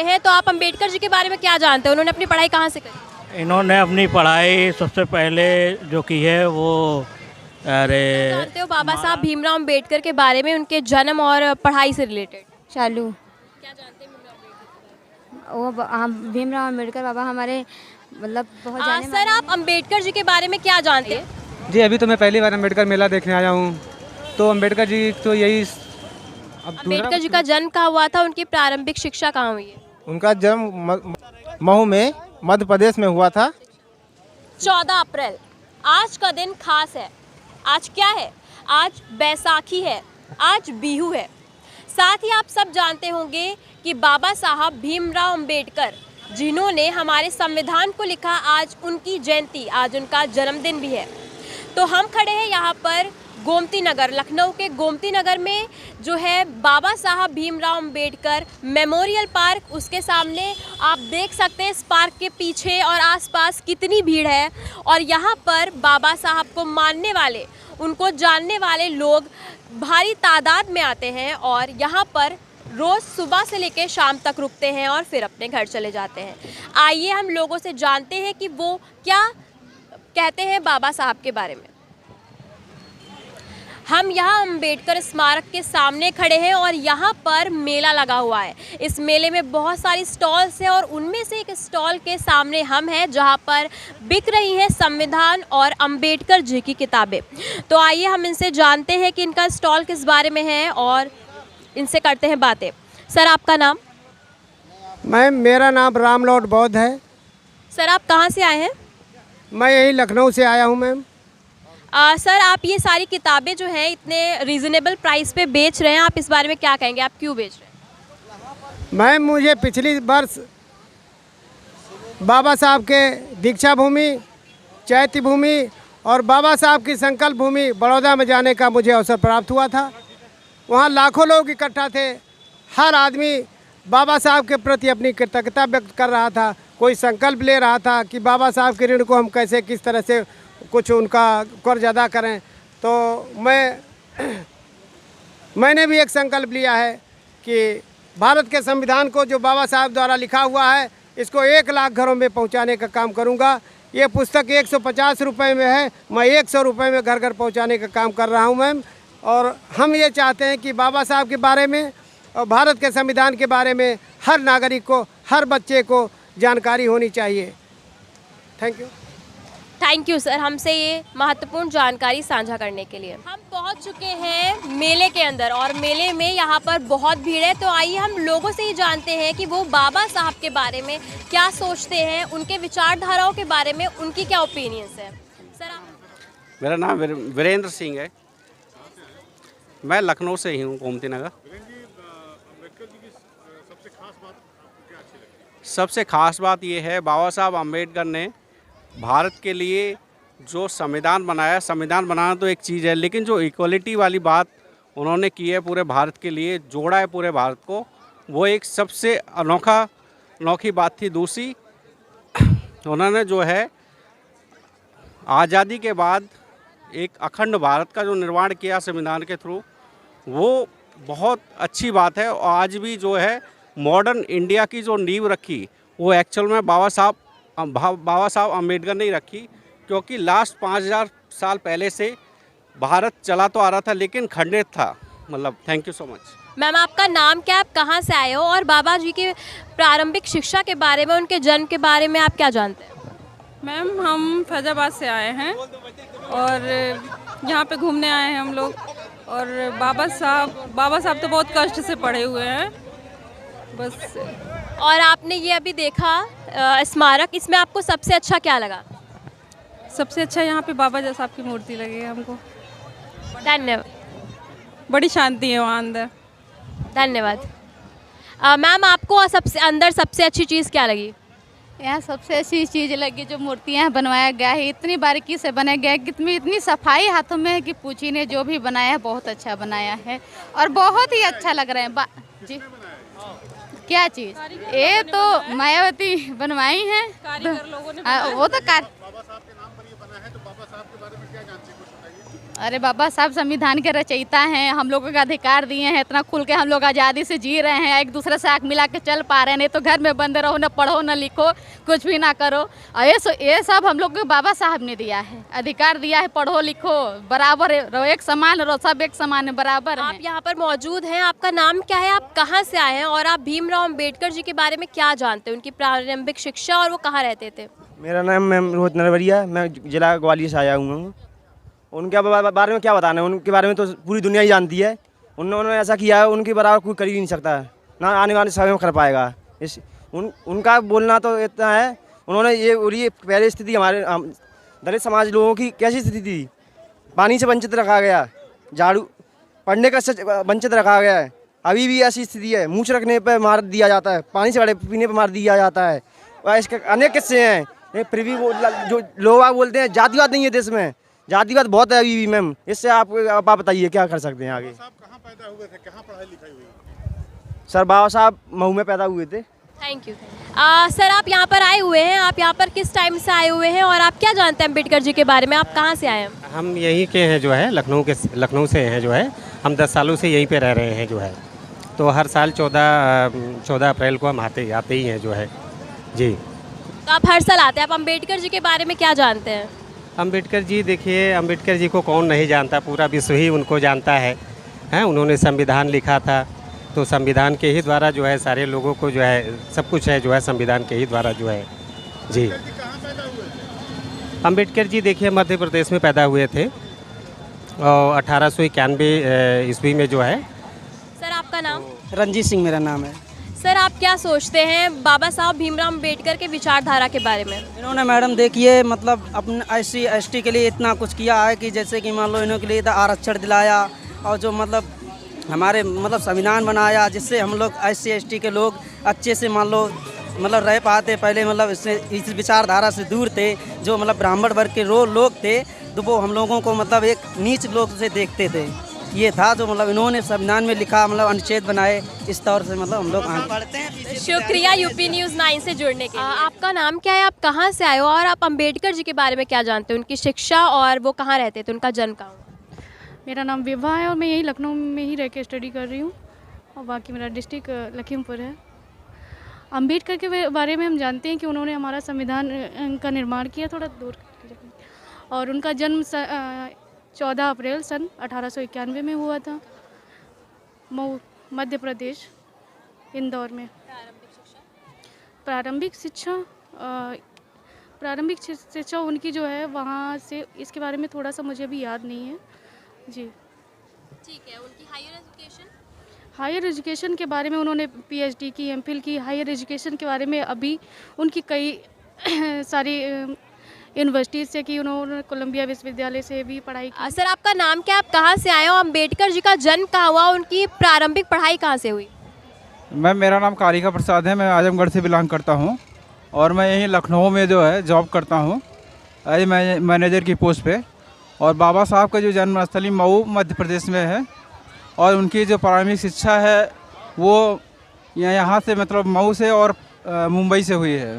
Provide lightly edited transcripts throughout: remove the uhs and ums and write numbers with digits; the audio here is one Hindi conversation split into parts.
हैं, तो आप अंबेडकर जी के बारे में क्या जानते हैं? उन्होंने अपनी पढ़ाई कहाँ से करी? इन्होंने अपनी पढ़ाई सबसे पहले जो की है वो जानते हो बाबा साहब भीमराव अंबेडकर के बारे में, उनके जन्म और पढ़ाई से रिलेटेड? चालू क्या जानते हैं भीमराव अम्बेडकर? वो हम भीमराव अम्बेडकर बाबा हमारे मतलब बहुत जाने सर, आप अंबेडकर जी के बारे में क्या जानते हैं? जी अभी तो मैं पहली बार अम्बेडकर मेला देखने आया हूँ। तो अम्बेडकर जी तो यही अंबेडकर जी का जन्म कहाँ हुआ था? उनकी प्रारंभिक शिक्षा कहाँ हुई है? उनका जन्म महू में मध्य प्रदेश में हुआ था। 14 अप्रैल आज का दिन खास है। आज क्या है? आज बैसाखी है, आज बिहू है। साथ ही आप सब जानते होंगे कि बाबा साहब भीमराव अंबेडकर जिन्होंने हमारे संविधान को लिखा, आज उनकी जयंती, आज उनका जन्मदिन भी है। तो हम खड़े हैं यहाँ पर गोमती नगर, लखनऊ के गोमती नगर में जो है बाबा साहब भीमराव अंबेडकर मेमोरियल पार्क। उसके सामने आप देख सकते हैं इस पार्क के पीछे और आसपास कितनी भीड़ है। और यहाँ पर बाबा साहब को मानने वाले, उनको जानने वाले लोग भारी तादाद में आते हैं और यहाँ पर रोज़ सुबह से लेकर शाम तक रुकते हैं और फिर अपने घर चले जाते हैं। आइए हम लोगों से जानते हैं कि वो क्या कहते हैं बाबा साहब के बारे में। हम यहाँ अंबेडकर स्मारक के सामने खड़े हैं और यहाँ पर मेला लगा हुआ है। इस मेले में बहुत सारी स्टॉल्स हैं और उनमें से एक स्टॉल के सामने हम हैं जहाँ पर बिक रही है संविधान और अंबेडकर जी की किताबें। तो आइए हम इनसे जानते हैं कि इनका स्टॉल किस बारे में है और इनसे करते हैं बातें। सर, आपका नाम? मैम, मेरा नाम रामलौट बौद्ध है। सर, आप कहाँ से आए हैं? मैं यही लखनऊ से आया हूँ मैम। सर, आप ये सारी किताबें जो हैं इतने रीज़नेबल प्राइस पे बेच रहे हैं, आप इस बारे में क्या कहेंगे? आप क्यों बेच रहे हैं? मैम, मुझे पिछली वर्ष बाबा साहब के दीक्षा भूमि, चैत्य भूमि और बाबा साहब की संकल्प भूमि बड़ौदा में जाने का मुझे अवसर प्राप्त हुआ था। वहाँ लाखों लोग इकट्ठा थे। हर आदमी बाबा साहब के प्रति अपनी कृतज्ञता व्यक्त कर रहा था। कोई संकल्प ले रहा था कि बाबा साहब के ऋण को हम कैसे, किस तरह से कुछ उनका कर्ज अदा करें। तो मैंने भी एक संकल्प लिया है कि भारत के संविधान को जो बाबा साहब द्वारा लिखा हुआ है, इसको 1 लाख घरों में पहुंचाने का काम करूंगा। ये पुस्तक 150 रुपये में है, मैं 100 रुपये में घर घर पहुंचाने का काम कर रहा हूं मैम। और हम ये चाहते हैं कि बाबा साहब के बारे में और भारत के संविधान के बारे में हर नागरिक को, हर बच्चे को जानकारी होनी चाहिए। थैंक यू सर, हमसे ये महत्वपूर्ण जानकारी साझा करने के लिए। हम पहुंच चुके हैं मेले के अंदर और मेले में यहाँ पर बहुत भीड़ है। तो आइए हम लोगों से ही जानते हैं कि वो बाबा साहब के बारे में क्या सोचते हैं, उनके विचारधाराओं के बारे में उनकी क्या ओपिनियंस है। सर, आप? मेरा नाम वीरेंद्र सिंह है। मैं लखनऊ से ही हूँ, गोमती नगर। सबसे खास बात ये है, बाबा साहब अम्बेडकर ने भारत के लिए जो संविधान बनाया, संविधान बनाना तो एक चीज़ है, लेकिन जो इक्वलिटी वाली बात उन्होंने की है, पूरे भारत के लिए जोड़ा है पूरे भारत को, वो एक सबसे अनोखी बात थी। दूसरी, उन्होंने जो है आज़ादी के बाद एक अखंड भारत का जो निर्माण किया संविधान के थ्रू, वो बहुत अच्छी बात है। और आज भी जो है मॉडर्न इंडिया की जो नींव रखी, वो एक्चुअल में बाबा साहब अम्बेडकर ने ही रखी, क्योंकि लास्ट 5000 साल पहले से भारत चला तो आ रहा था लेकिन खंडित था। मतलब thank you so much. Ma'am, आपका नाम क्या है, आप कहाँ से आए हो और बाबा जी के प्रारंभिक शिक्षा के बारे में, उनके जन्म के बारे में आप क्या जानते हैं? मैम, हम फैजाबाद से आए हैं और यहाँ पे घूमने आए हैं हम लोग। और बाबा साहब तो बहुत कष्ट से पढ़े हुए हैं बस। और आपने ये अभी देखा स्मारक, इसमें आपको सबसे अच्छा क्या लगा? सबसे अच्छा यहाँ पे बाबा साहब की मूर्ति लगी है हमको। धन्यवाद। बड़ी शांति है वहाँ अंदर। धन्यवाद। मैम, आपको सबसे अच्छी चीज़ क्या लगी? यहाँ सबसे अच्छी चीज़ लगी जो मूर्तियाँ बनवाया गया है, इतनी बारीकी से बनाया गया है, इतनी सफाई हाथों में है कि पूछी ने, जो भी बनाया है बहुत अच्छा बनाया है और बहुत ही अच्छा लग रहा है। जी, क्या चीज़? ये तो मायावती बनवाई है, कारीगर लोगों ने वो तो बाबा साहब के नाम पर ये बना है, तो बाबा साहब के बारे में क्या जानते हैं, कुछ बताइए। अरे बाबा साहब संविधान के रचयिता हैं, हम लोगों को अधिकार दिए हैं, इतना खुल के हम लोग आज़ादी से जी रहे हैं, एक दूसरे से आँख मिला के चल पा रहे हैं। नहीं तो घर में बंद रहो, न पढ़ो न लिखो, कुछ भी ना करो। और ये सब हम लोग को बाबा साहब ने दिया है, अधिकार दिया है, पढ़ो लिखो बराबर रहो, एक समान रहो, सब एक समान बराबर आप हैं। यहाँ पर मौजूद हैं, आपका नाम क्या है, आप कहाँ से आए हैं और आप भीमराव अंबेडकर जी के बारे में क्या जानते हैं, उनकी प्रारंभिक शिक्षा और वो कहाँ रहते थे? मेरा नाम मैम रोहित नरवरिया है, मैं जिला ग्वालियर से आया हुआ हूँ। उनके बारे में क्या बताना है, उनके बारे में तो पूरी दुनिया ही जानती है। उन्होंने ऐसा किया है, उनके बराबर कोई कर ही नहीं सकता है, ना आने वाले समय में कर पाएगा। उनका बोलना तो इतना है, उन्होंने ये पहले स्थिति हमारे दलित समाज लोगों की कैसी स्थिति थी, पानी से वंचित रखा गया, झाड़ू पढ़ने का वंचित रखा गया है, अभी भी ऐसी स्थिति है। मूछ रखने पर मार दिया जाता है, पानी से बड़े पीने पर मार दिया जाता है, और इसके अनेक किस्से हैं। फिर भी वो जो लोग बोलते हैं जातिवाद नहीं है देश में, जातिवाद बहुत है अभी भी मैम। इससे आप बताइए क्या कर सकते हैं आगे। कहाँ पैदा हुए थे, कहाँ पढ़ाई लिखाई हुई? सर बाबा साहब महू में पैदा हुए थे। Thank you. सर आप यहाँ पर आए हुए हैं, आप यहाँ पर किस टाइम से आए हुए हैं और आप क्या जानते हैं अम्बेडकर जी के बारे में, आप कहाँ से आए हैं? हम यहीं के हैं जो है, लखनऊ से हैं जो है, हम 10 सालों से यहीं पे रह रहे हैं जो है। तो हर साल 14 अप्रैल को हम आते ही हैं जो है जी। तो आप हर साल आते हैं, आप अम्बेडकर जी के बारे में क्या जानते हैं? अम्बेडकर जी, देखिए अम्बेडकर जी को कौन नहीं जानता, पूरा विश्व ही उनको जानता है। उन्होंने संविधान लिखा था, तो संविधान के ही द्वारा जो है सारे लोगों को जो है सब कुछ है जो है संविधान के ही द्वारा जो है जी। अम्बेडकर जी देखिए मध्य प्रदेश में पैदा हुए थे और 1891 ईस्वी में जो है। सर आपका नाम? रंजीत सिंह मेरा नाम है। सर आप क्या सोचते हैं बाबा साहब भीमराव अंबेडकर के विचारधारा के बारे में? इन्होंने मैडम देखिए मतलब अपने SC/ST के लिए इतना कुछ किया है कि जैसे कि मान लो इन्हों के लिए आरक्षण दिलाया, और जो मतलब हमारे मतलब संविधान बनाया, जिससे हम लोग SC/ST के लोग अच्छे से मान लो मतलब रह पाते। पहले मतलब इस विचारधारा से दूर थे, जो मतलब ब्राह्मण वर्ग के लोग थे, तो वो हम लोगों को मतलब एक नीच लोग से देखते थे। ये था जो मतलब इन्होंने संविधान में लिखा, मतलब अनुच्छेद बनाए, इस तौर से मतलब हम लोग पढ़ते हैं। शुक्रिया यूपी न्यूज़ 9 से जुड़ने के लिए। आपका नाम क्या है, आप कहाँ से आए हो और आप अम्बेडकर जी के बारे में क्या जानते हैं, उनकी शिक्षा और वो कहाँ रहते थे, उनका जन्म कहाँ? मेरा नाम विभा है और मैं यही लखनऊ में ही रह के स्टडी कर रही हूँ, और बाकी मेरा डिस्ट्रिक्ट लखीमपुर है। अम्बेडकर के बारे में हम जानते हैं कि उन्होंने हमारा संविधान का निर्माण किया, थोड़ा दूर, और उनका जन्म 14 अप्रैल सन 1891 में हुआ था, मऊ मध्य प्रदेश, इंदौर में। प्रारंभिक शिक्षा उनकी जो है वहाँ से, इसके बारे में थोड़ा सा मुझे भी याद नहीं है जी। ठीक है, उनकी हायर एजुकेशन के बारे में उन्होंने PhD की, MPhil की। हायर एजुकेशन के बारे में अभी उनकी कई सारी यूनिवर्सिटीज़ से की, उन्होंने कोलंबिया विश्वविद्यालय से भी पढ़ाई की। सर आपका नाम क्या, आप कहाँ से आए हो, अम्बेडकर जी का जन्म कहाँ हुआ, उनकी प्रारंभिक पढ़ाई कहाँ से हुई? मैम मेरा नाम कारिका प्रसाद है, मैं आजमगढ़ से बिलोंग करता हूँ और मैं यहीं लखनऊ में जो है जॉब करता हूँ एज मैनेजर की पोस्ट पे। और बाबा साहब का जो जन्मस्थली मऊ मध्य प्रदेश में है, और उनकी जो प्रारंभिक शिक्षा है वो यहाँ से मतलब मऊ से और मुंबई से हुई है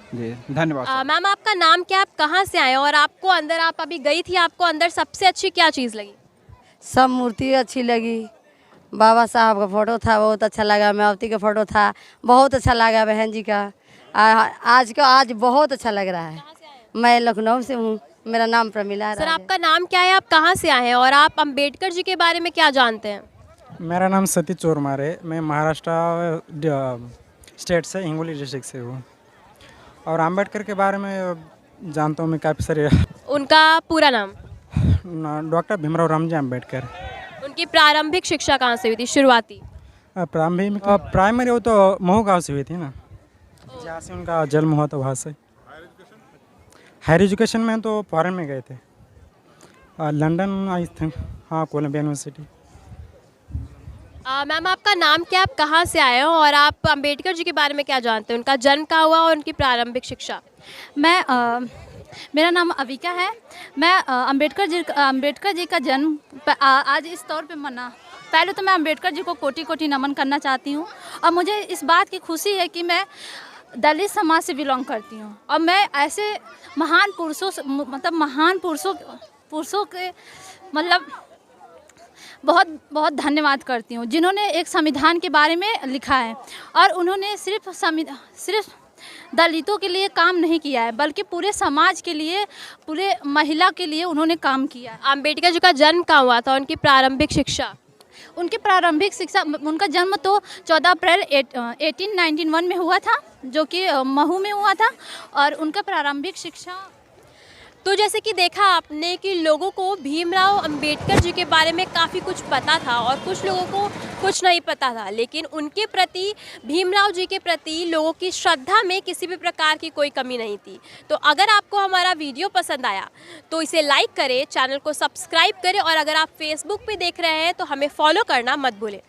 जी। धन्यवाद। मैम आपका नाम क्या, आप कहाँ से आए और आपको अंदर, आप अभी गई थी, आपको अंदर सबसे अच्छी क्या चीज़ लगी? सब मूर्ति अच्छी लगी, बाबा साहब का फ़ोटो था बहुत अच्छा लगा, मायावती का फ़ोटो था बहुत अच्छा लगा, बहन जी का आज बहुत अच्छा लग रहा है। मैं लखनऊ से हूँ, मेरा नाम प्रमिला। सर आपका नाम क्या है, आप कहाँ से आए हैं और आप अम्बेडकर जी के बारे में क्या जानते हैं? मेरा नाम सतीश चोरमार है, मैं महाराष्ट्र स्टेट से हिंगोली डिस्ट्रिक्ट से हूँ, और अम्बेडकर के बारे में जानता हूँ मैं काफ़ी सारे। उनका पूरा नाम? डॉक्टर भीमराव रामजी अम्बेडकर। उनकी प्रारंभिक शिक्षा कहाँ से हुई थी, शुरुआती? प्राइमरी वो तो महू गाँव से हुई थी ना, जहाँ से उनका जन्म हुआ था, वहाँ से। हायर एजुकेशन में तो फॉरेन में गए थे, लंदन आई थिंक, हाँ कोलंबिया यूनिवर्सिटी। मैम आपका नाम क्या, आप कहाँ से आए हो और आप अम्बेडकर जी के बारे में क्या जानते हैं, उनका जन्म कहाँ हुआ और उनकी प्रारंभिक शिक्षा? मेरा नाम अविका है। मैं अम्बेडकर जी का जन्म आज इस तौर पे मना, पहले तो मैं अम्बेडकर जी को कोटि कोटि नमन करना चाहती हूँ, और मुझे इस बात की खुशी है कि मैं दलित समाज से बिलोंग करती हूँ, और मैं ऐसे महान पुरुषों पुरुषों के मतलब बहुत बहुत धन्यवाद करती हूँ जिन्होंने एक संविधान के बारे में लिखा है और उन्होंने सिर्फ दलितों के लिए काम नहीं किया है बल्कि पूरे समाज के लिए, पूरे महिला के लिए उन्होंने काम किया है। अम्बेडकर जी का जन्म कहाँ हुआ था? उनकी प्रारंभिक शिक्षा? उनका जन्म तो 14 अप्रैल 1891 में हुआ था, जो कि महू में हुआ था। और उनका प्रारंभिक शिक्षा तो जैसे कि देखा आपने कि लोगों को भीमराव अंबेडकर जी के बारे में काफ़ी कुछ पता था और कुछ लोगों को कुछ नहीं पता था, लेकिन उनके प्रति, भीमराव जी के प्रति लोगों की श्रद्धा में किसी भी प्रकार की कोई कमी नहीं थी। तो अगर आपको हमारा वीडियो पसंद आया तो इसे लाइक करें, चैनल को सब्सक्राइब करें और अगर आप फेसबुक पे देख रहे हैं तो हमें फॉलो करना मत भूलें।